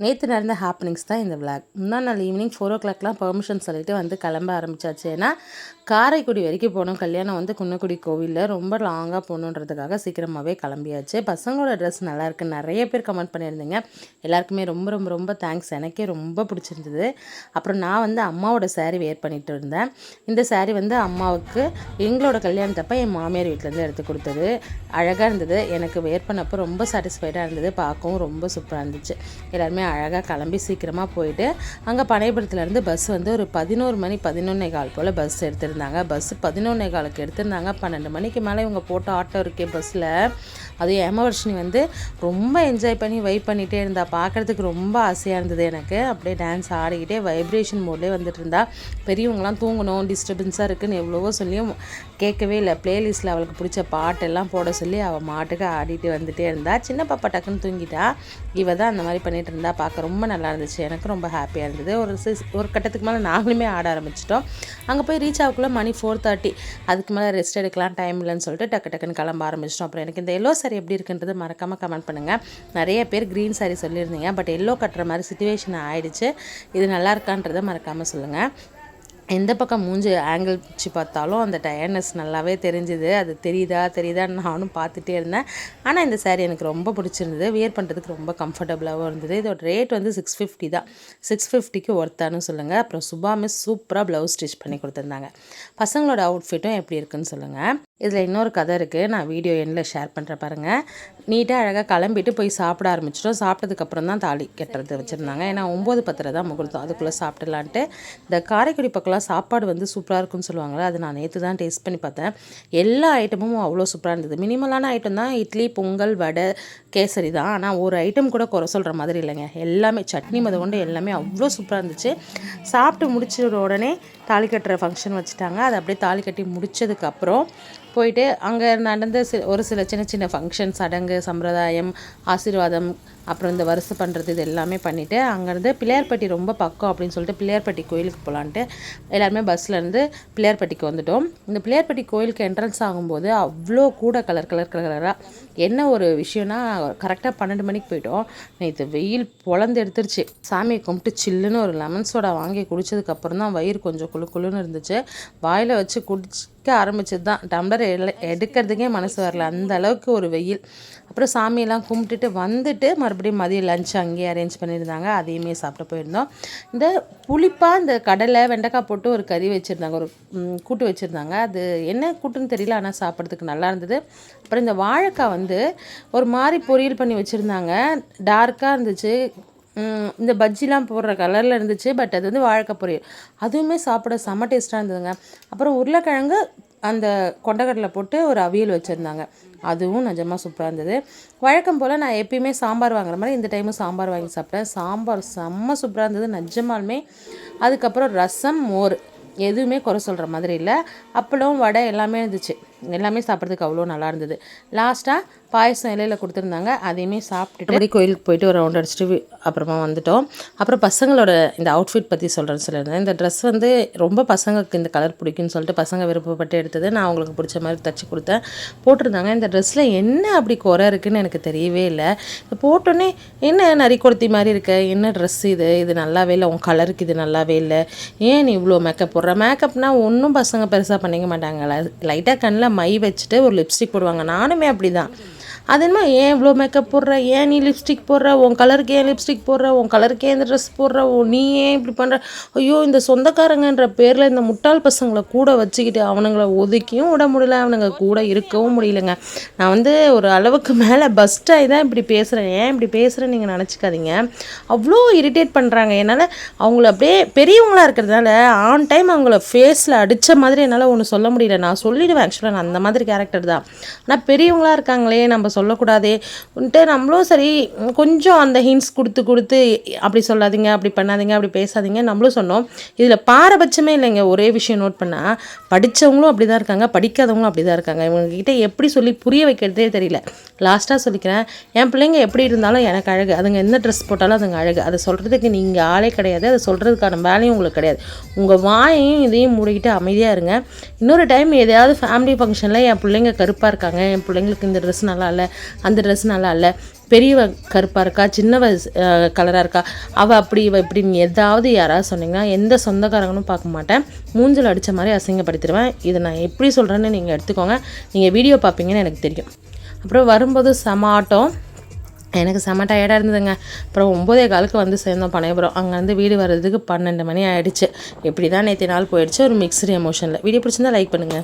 நேற்று நடந்த ஹாப்பனிங்ஸ் தான் இந்த விளாக். முன்னா நாள் ஈவினிங் 4 o'clockலாம் பெர்மிஷன் சொல்லிட்டு வந்து கிளம்ப ஆரம்பிச்சாச்சு. ஏன்னா காரைக்குடி வரைக்கும் போனோம். கல்யாணம் வந்து குன்னக்குடி கோவிலில் ரொம்ப லாங்காக போகணுன்றதுக்காக சீக்கிரமாகவே கிளம்பியாச்சு. பசங்களோட ட்ரெஸ் நல்லாயிருக்கு, நிறைய பேர் கமெண்ட் பண்ணியிருந்தீங்க. எல்லாருக்குமே ரொம்ப ரொம்ப ரொம்ப தேங்க்ஸ். எனக்கே ரொம்ப பிடிச்சிருந்தது. அப்புறம் நான் வந்து அம்மாவோட saree வேர் பண்ணிட்டு இருந்தேன். இந்த saree வந்து அம்மாவுக்கு எங்களோட கல்யாணத்தப்போ என் மாமியார் வீட்டிலேருந்து எடுத்து கொடுத்தது. அழகாக இருந்தது. எனக்கு வேர் பண்ணப்போ ரொம்ப சாட்டிஸ்ஃபைடாக இருந்தது. பார்க்கவும் ரொம்ப சூப்பராக இருந்துச்சு. எல்லாருமே அழகாக கிளம்பி சீக்கிரமாக போயிட்டு அங்கே பனைபுரத்துலேருந்து பஸ் வந்து ஒரு 11 மணி 11:15 போல் பஸ் எடுத்திருந்தாங்க. பஸ் 11:15க்கு எடுத்திருந்தாங்க. 12 மணிக்கு மேலே இவங்க போட்ட ஆட்டோ இருக்கே பஸ்ஸில், அதுவும் ஏமவர்ஷினி வந்து ரொம்ப என்ஜாய் பண்ணி வைப் பண்ணிகிட்டே இருந்தா. பார்க்குறதுக்கு ரொம்ப ஆசையாக இருந்தது எனக்கு. அப்படியே டான்ஸ் ஆடிக்கிட்டே வைப்ரேஷன் மோட்லேயே வந்துட்டு இருந்தா. பெரியவங்களாம் தூங்கணும், டிஸ்டர்பன்ஸாக இருக்குதுன்னு எவ்வளவோ சொல்லியும் கேட்கவே இல்லை. ப்ளேலிஸ்ட்டில் அவளுக்கு பிடிச்ச பாட்டெல்லாம் போட சொல்லி அவள் மாட்டுக்கு ஆடிட்டு வந்துகிட்டே இருந்தா. சின்ன பாப்பா டக்குன்னு தூங்கிட்டா. இவ தான் அந்த மாதிரி பண்ணிகிட்டு இருந்தா. பார்க்க ரொம்ப நல்லா இருந்துச்சு. எனக்கு ரொம்ப ஹாப்பியாக இருந்தது. ஒரு கட்டத்துக்கு மேலே நாங்களுமே ஆட ஆரம்பிச்சிட்டோம். அங்கே போய் ரீச் ஆகக்குள்ளே மணி 4:30. அதுக்கு மேலே ரெஸ்ட் எடுக்கலாம், டைம் இல்லைன்னு சொல்லிட்டு டக்குன்னு கிளம்ப ஆரம்பிச்சிட்டோம். அப்புறம் எனக்கு இந்த எல்லோ சாரி எப்படி இருக்குன்றது மறக்காமல் கமெண்ட் பண்ணுங்கள். நிறைய பேர் க்ரீன் சாரி சொல்லியிருந்தீங்க. பட் எல்லோ கட்டுற மாதிரி சிச்சுவேஷன் ஆகிடுச்சு. இது நல்லா இருக்கான்றதை மறக்காமல் சொல்லுங்கள். எந்த பக்கம் மூஞ்சி ஆங்கிள் வச்சு பார்த்தாலும் அந்த டயர்னஸ் நல்லாவே தெரிஞ்சுது. அது தெரியுதான்னு நானும் பார்த்துட்டே இருந்தேன். ஆனால் இந்த saree எனக்கு ரொம்ப பிடிச்சிருந்தது. வியர் பண்ணுறதுக்கு ரொம்ப கம்ஃபர்டபுளாகவும் இருந்தது. இதோட ரேட் வந்து 650 தான். 650க்கு ஒர்த்தானு சொல்லுங்கள். அப்புறம் சுபா மிஸ் சூப்பராக ப்ளவுஸ் ஸ்டிச் பண்ணி கொடுத்துருந்தாங்க. பசங்களோட அவுட்ஃபிட்டும் எப்படி இருக்குன்னு சொல்லுங்கள். இதில் இன்னொரு கதை இருக்குது, நான் வீடியோ எண்டில் ஷேர் பண்ணுற பாருங்கள். நீட்டாக அழகாக கிளம்பிட்டு போய் சாப்பிட ஆரம்பிச்சிட்டோம். சாப்பிட்டதுக்கப்புறம் தான் தாலி கட்டுறது வச்சுருந்தாங்க. ஏன்னா 9:10 தான் முகூர்த்தம், அதுக்குள்ளே சாப்பிடலான்ட்டு. இந்த காரைக்குடி பக்கம்லாம் சாப்பாடு வந்து சூப்பராக இருக்குன்னு சொல்லுவாங்களே, அது நான் நேற்று தான் டேஸ்ட் பண்ணி பார்த்தேன். எல்லா ஐட்டமும் அவ்வளோ சூப்பராக இருந்தது. மினிமலான ஐட்டம் தான், இட்லி, பொங்கல், வடை, கேசரி தான். ஆனால் ஒரு ஐட்டம் கூட குறை சொல்கிற மாதிரி இல்லைங்க. எல்லாமே சட்னி கொண்டு எல்லாமே அவ்வளோ சூப்பராக இருந்துச்சு. சாப்பிட்டு முடிச்ச உடனே தாலி கட்டுற ஃபங்க்ஷன் வச்சுட்டாங்க. அது அப்படியே தாலி கட்டி முடித்ததுக்கப்புறம் போயிட்டு அங்கே நடந்த ஒரு சில சின்ன சின்ன ஃபங்க்ஷன், சடங்கு, சம்பிரதாயம், ஆசீர்வாதம், அப்புறம் இந்த வருஷம் பண்ணுறது, இது எல்லாமே பண்ணிவிட்டு அங்கேருந்து பிள்ளையார்பட்டி ரொம்ப பக்கம் அப்படின்னு சொல்லிட்டு பிள்ளையார்பட்டி கோயிலுக்கு போகலான்ட்டு எல்லாருமே பஸ்லேருந்து பிள்ளையார்பட்டிக்கு வந்துட்டோம். இந்த பிள்ளையார்பட்டி கோயிலுக்கு என்ட்ரன்ஸ் ஆகும்போது அவ்வளோ கூட கலராக. என்ன ஒரு விஷயம்னா, கரெக்டாக 12 மணிக்கு போயிட்டோம். நேற்று வெயில் பொழந்து எடுத்துருச்சு. சாமியை கும்பிட்டு சில்லுன்னு ஒரு லெமன் சோடா வாங்கி குடித்ததுக்கப்புறம் தான் வயிறு கொஞ்சம் குளுன்னு இருந்துச்சு. வாயில் வச்சு குடிக்க ஆரம்பிச்சது தான். டம்ளர் எடுக்கிறதுக்கே மனசு வரல, அந்த அளவுக்கு ஒரு வெயில். அப்புறம் சாமியெல்லாம் கும்பிட்டுட்டு வந்துட்டு மறுபடியும் மதியம் லஞ்ச் அங்கேயே அரேஞ்ச் பண்ணியிருந்தாங்க. அதையுமே சாப்பிட்டு போயிருந்தோம். இந்த புளிப்பாக இந்த கடலை, வெண்டைக்காய் போட்டு ஒரு கறி வச்சுருந்தாங்க, ஒரு கூட்டு வச்சுருந்தாங்க. அது என்ன கூட்டுன்னு தெரியல, ஆனால் சாப்பிட்றதுக்கு நல்லா இருந்தது. அப்புறம் இந்த வாழைக்காய் வந்து ஒரு மாதிரி பொரியல் பண்ணி வச்சுருந்தாங்க. டார்க்காக இருந்துச்சு. இந்த பஜ்ஜிலாம் போடுற கலரில் இருந்துச்சு. பட் அது வந்து வாழைக்காய் பொரியல். அதுவுமே சாப்பிட செம்ம டேஸ்ட்டாக இருந்ததுங்க. அப்புறம் உருளைக்கிழங்கு அந்த கொண்டக்கடலை போட்டு ஒரு அவியல் வச்சுருந்தாங்க. அதுவும் நிஜமாக சூப்பராக இருந்தது. வழக்கம் போல் நான் எப்பயுமே சாம்பார் வாங்குற மாதிரி இந்த டைமும் சாம்பார் வாங்கி சாப்பிட்டேன். சாம்பார் செம்ம சூப்பராக இருந்தது நிஜமாலுமே. அதுக்கப்புறம் ரசம், மோர், எதுவுமே குறை சொல்கிற மாதிரி இல்லை. அப்பளம், வடை எல்லாமே இருந்துச்சு. எல்லாமே சாப்பிட்றதுக்கு அவ்வளோ நல்லா இருந்தது. லாஸ்ட்டாக பாயசம் இலையில் கொடுத்துருந்தாங்க. அதையுமே சாப்பிட்டுட்டு கோயிலுக்கு போயிட்டு ஒரு ரவுண்ட் அடிச்சுட்டு அப்புறமா வந்துட்டோம். அப்புறம் பசங்களோட இந்த அவுட்ஃபிட் பற்றி சொல்லியிருந்தேன். இந்த ட்ரெஸ் வந்து ரொம்ப பசங்களுக்கு இந்த கலர் பிடிக்குன்னு சொல்லிட்டு பசங்க விருப்பப்பட்டு எடுத்தது. நான் அவங்களுக்கு பிடிச்ச மாதிரி தச்சு கொடுத்தேன், போட்டிருந்தாங்க. இந்த ட்ரெஸ்ஸில் என்ன அப்படி குறை இருக்குதுன்னு எனக்கு தெரியவே இல்லை. போட்டோன்னே என்ன நரிக்கொடுத்தி மாதிரி இருக்க, என்ன ட்ரெஸ் இது நல்லாவே இல்லை, உன் கலருக்கு இது நல்லாவே இல்லை, ஏன் நீ இவ்வளோ மேக்கப் போடுற? மேக்கப்னால் ஒன்றும் பசங்க பெருசாக பண்ணிக்க மாட்டாங்க. லைட்டாக கண்ணில் மை வச்சுட்டு ஒரு லிப்ஸ்டிக் போடுவாங்க. நானுமே அப்படி தான். அது என்ன, ஏன் இவ்வளோ மேக்கப் போடுற, ஏன் நீ லிப்ஸ்டிக் போடுற, உன் கலருக்கு ஏன் லிப்ஸ்டிக் போடுற, உன் கலருக்கே இந்த ட்ரெஸ் போடுற, நீ ஏன் இப்படி பண்ணுற? ஐயோ, இந்த சொந்தக்காரங்கன்ற பேரில் இந்த முட்டாள் பசங்களை கூட வச்சுக்கிட்டு அவனுங்களை ஒதுக்கியும் விட முடியல, அவனுங்க கூட இருக்கவும் முடியலைங்க. நான் வந்து ஒரு அளவுக்கு மேலே பஸ்ட்டாகி தான் இப்படி பேசுகிறேன். ஏன் இப்படி பேசுகிறேன்னு நீங்கள் நினச்சிக்காதீங்க. அவ்வளோ இரிட்டேட் பண்ணுறாங்க. என்னால் அவங்கள அப்படியே பெரியவங்களாக இருக்கிறதுனால ஆன் டைம் அவங்கள ஃபேஸில் அடித்த மாதிரி என்னால் ஒன்று சொல்ல முடியல. நான் சொல்லிவிடுவேன், ஆக்சுவலாக நான் அந்த மாதிரி கேரக்டர் தான். ஆனால் பெரியவங்களாக இருக்காங்களே, நம்ம சொல்லக்கூடாதேன்ட்டு நம்மளும் சரி கொஞ்சம் அந்த ஹிண்ட்ஸ் கொடுத்து அப்படி சொல்லாதீங்க, அப்படி பண்ணாதீங்க, அப்படி பேசாதீங்க நம்மளும் சொன்னோம். இதில் பாரபட்சமே இல்லைங்க. ஒரே விஷயம் நோட் பண்ணால் படித்தவங்களும் அப்படி தான் இருக்காங்க, படிக்காதவங்களும் அப்படி தான் இருக்காங்க. இவங்ககிட்ட எப்படி சொல்லி புரிய வைக்கிறதே தெரியல. லாஸ்ட்டாக சொல்லிக்கிறேன், என் பிள்ளைங்க எப்படி இருந்தாலும் எனக்கு அழகு, அதுங்க என்ன ட்ரெஸ் போட்டாலும் அதுங்க அழகு. அதை சொல்கிறதுக்கு நீங்கள் ஆளே கிடையாது, அதை சொல்கிறதுக்கான வேலையும் உங்களுக்கு கிடையாது. உங்கள் வாயையும் இதையும் மூடிக்கிட்டு அமைதியாக இருங்க. இன்னொரு டைம் எதையாவது ஃபேமிலி ஃபங்க்ஷனில் என் பிள்ளைங்க கருப்பாக இருக்காங்க, என் பிள்ளைங்களுக்கு இந்த ட்ரெஸ் நல்லா இல்லை, அந்த ட்ரெஸ் நல்லா இல்லை, பெரியவ கருப்பாக இருக்கா, சின்னவ கலராக இருக்கா, அவள் அப்படி இவ இப்படின்னு ஏதாவது யாராவது சொன்னிங்கன்னா எந்த சொந்தக்காரங்களும் பார்க்க மாட்டேன், மூஞ்சில் அடித்த மாதிரி அசிங்கப்படுத்திடுவேன். இதை நான் எப்படி சொல்கிறேன்னு நீங்கள் எடுத்துக்கோங்க. நீங்கள் வீடியோ பார்ப்பீங்கன்னு எனக்கு தெரியும். அப்புறம் வரும்போது செம ஆட்டம், எனக்கு செம டயர்டாக இருந்ததுங்க. அப்புறம் 9:15 வந்து சேர்ந்தோம் பனையபுரம். அங்கே வந்து வீடு வர்றதுக்கு 12 மணி ஆகிடுச்சு. எப்படி தான் நேற்று நாள் போயிடுச்சு, ஒரு மிக்ஸ்டு எமோஷனில். வீடியோ பிடிச்சிருந்தா லைக் பண்ணுங்கள்.